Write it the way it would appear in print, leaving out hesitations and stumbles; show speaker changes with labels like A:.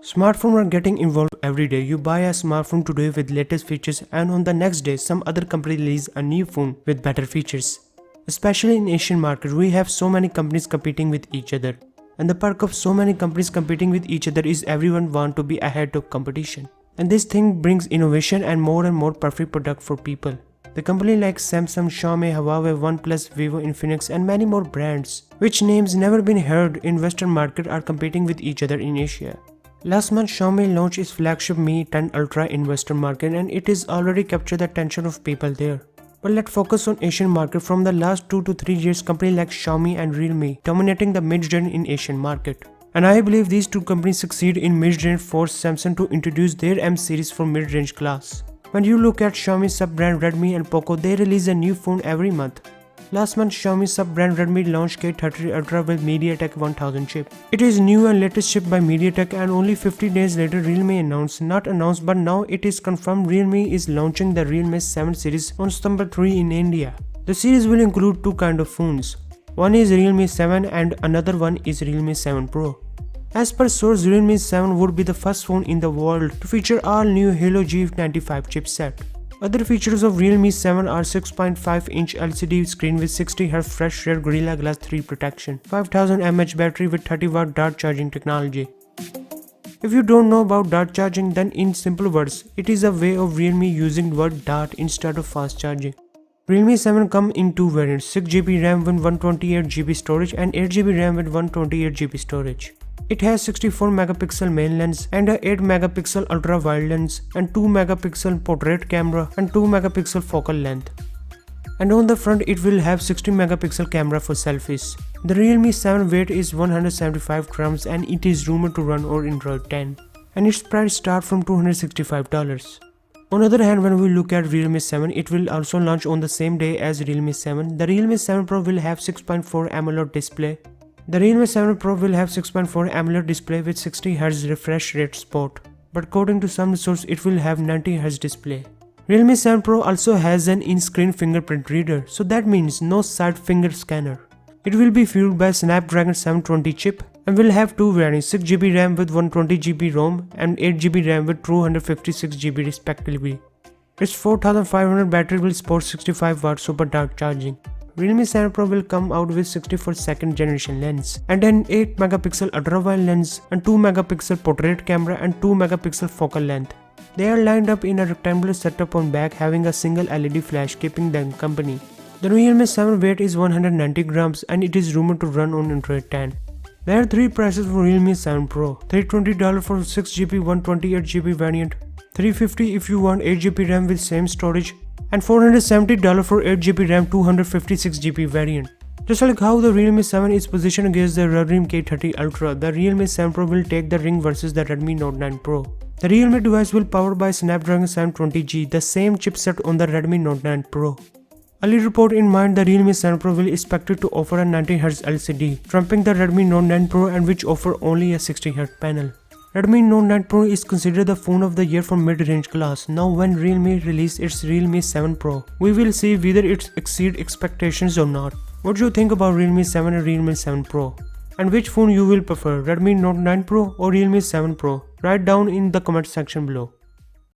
A: Smartphones are getting involved every day. You buy a smartphone today with latest features and on the next day some other company release a new phone with better features. Especially in Asian market, we have so many companies competing with each other. And the perk of so many companies competing with each other is everyone want to be ahead of competition. And this thing brings innovation and more perfect product for people. The company like Samsung, Xiaomi, Huawei, OnePlus, Vivo, Infinix and many more brands, which names never been heard in Western market, are competing with each other in Asia. Last month, Xiaomi launched its flagship Mi 10 Ultra in Western market and it is already captured the attention of people there. But let's focus on Asian market. From the last 2 to 3 years, companies like Xiaomi and Realme dominating the mid-range in Asian market. And I believe these two companies succeed in mid-range, forced Samsung to introduce their M series for mid-range class. When you look at Xiaomi sub-brand Redmi and Poco, they release a new phone every month. Last month, Xiaomi sub-brand Redmi launched K30 Ultra with MediaTek 1000 chip. It is new and latest chip by MediaTek, and only 50 days later Realme not announced but now it is confirmed Realme is launching the Realme 7 series on September 3 in India. The series will include two kind of phones. One is Realme 7 and another one is Realme 7 Pro. As per source, Realme 7 would be the first phone in the world to feature all new Helio G95 chipset. Other features of Realme 7 are 6.5-inch LCD screen with 60Hz fresh rear Gorilla Glass 3 protection, 5000 mAh battery with 30W dart charging technology. If you don't know about dart charging, then in simple words, it is a way of Realme using word dart instead of fast charging. Realme 7 come in two variants, 6GB RAM with 128GB storage and 8GB RAM with 128GB storage. It has 64 megapixel main lens and a 8 megapixel ultra wide lens and 2 megapixel portrait camera and 2 megapixel focal length. And on the front it will have 60 megapixel camera for selfies. The Realme 7 weight is 175 grams and it is rumored to run on Android 10. And its price start from $265. On the other hand, when we look at Realme 7, it will also launch on the same day as Realme 7. The Realme 7 Pro will have 6.4 AMOLED display. The Realme 7 Pro will have 6.4 AMOLED display with 60Hz refresh rate support, but according to some sources it will have 90Hz display. Realme 7 Pro also has an in-screen fingerprint reader, so that means no side finger scanner. It will be fueled by Snapdragon 720 chip and will have two variants, 6GB RAM with 120GB ROM and 8GB RAM with 256GB respectively. Its 4500 battery will support 65W super dart charging. Realme 7 Pro will come out with 64 second generation lens and an 8 megapixel ultra wide lens and 2 megapixel portrait camera and 2 megapixel focal length. They are lined up in a rectangular setup on back, having a single LED flash keeping them company. The Realme 7 weight is 190 grams and it is rumored to run on Android 10. There are three prices for Realme 7 Pro, $320 for 6GB 128GB variant, $350 if you want 8GB RAM with same storage, and $470 for 8GB RAM 256GB variant. Just like how the Realme 7 is positioned against the Redmi K30 Ultra, the Realme 7 Pro will take the ring versus the Redmi Note 9 Pro. The Realme device will powered by Snapdragon 720G, the same chipset on the Redmi Note 9 Pro. Early report in mind, the Realme 7 Pro will expected to offer a 90Hz LCD, trumping the Redmi Note 9 Pro and which offer only a 60Hz panel. Redmi Note 9 Pro is considered the phone of the year for mid-range class. Now when Realme release its Realme 7 Pro, we will see whether it exceeds expectations or not. What do you think about Realme 7 and Realme 7 Pro? And which phone you will prefer, Redmi Note 9 Pro or Realme 7 Pro? Write down in the comment section below.